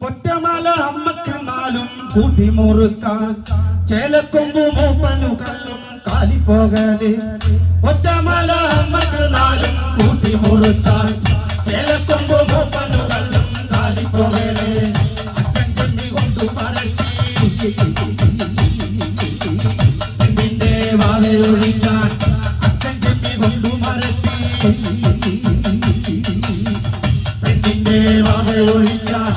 പൊറ്റമല അമ്മക്കെന്നാലും കൂട്ടിമുറുക്കാൻ ചേലക്കൊമ്പു മൂപ്പനു കല്ലും കാലിപ്പോകല് പൊറ്റമല അമ്മക്കെന്നാലും കൂട്ടിമുറുക്കാൻ ചേലക്കൊമ്പു മൂപ്പനു കല്ലും കാലിപ്പോകല് അച്ഛൻ ചെമ്മി കൊണ്ടു മറക്കി പെണ്ണിന്റെ വാലയൊഴിക്കാൻ അച്ഛൻ ചെമ്മി കൊണ്ടു മറക്കി പെണ്ണിന്റെ വാലയൊഴിക്കാൻ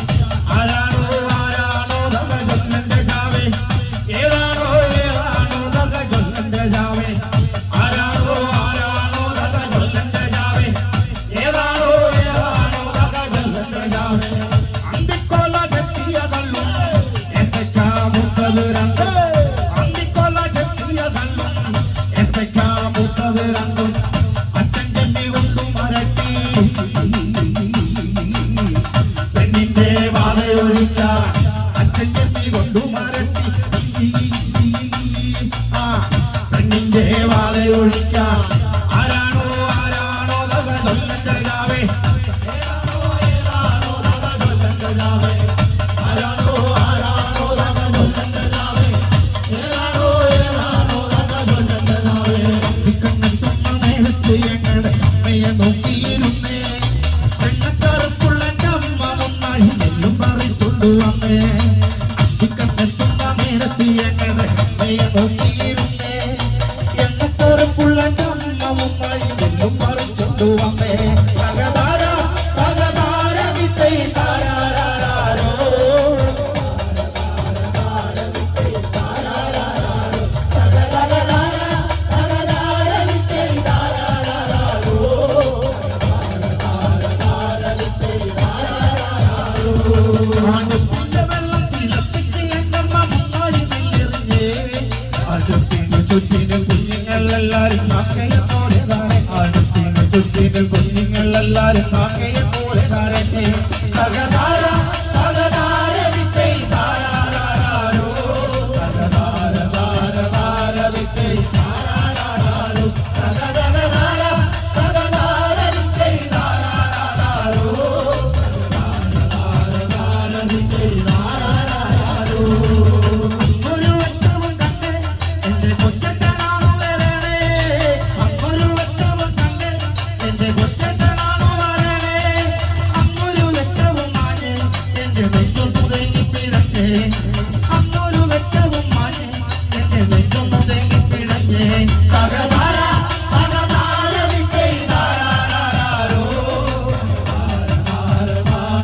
കുഞ്ഞുങ്ങളെല്ലാരും കാക്കയെ പോലെ കാരട്ടെ തകതാര തകതാര വിത്തൈ താരാരാരോ തകതാര താര താര വിത്തൈ താരാരാരോ തകതകതാര തകതാര വിത്തൈ താരാരാരോ തകതാര താര വിത്തൈ താരാരാരോ ഒരു വട്ടവും കണ്ട് എന്റെ കൊച്ചട്ടനാണു വരണേ ഒരു വട്ടവും കണ്ട് എന്റെ കൊച്ചട്ടനാണു വരണേ അങ്ങൊരു വെട്ടവും മാഞ്ഞ് എന്റെ നെഞ്ചു തുടങ്ങി പിഴക്കേ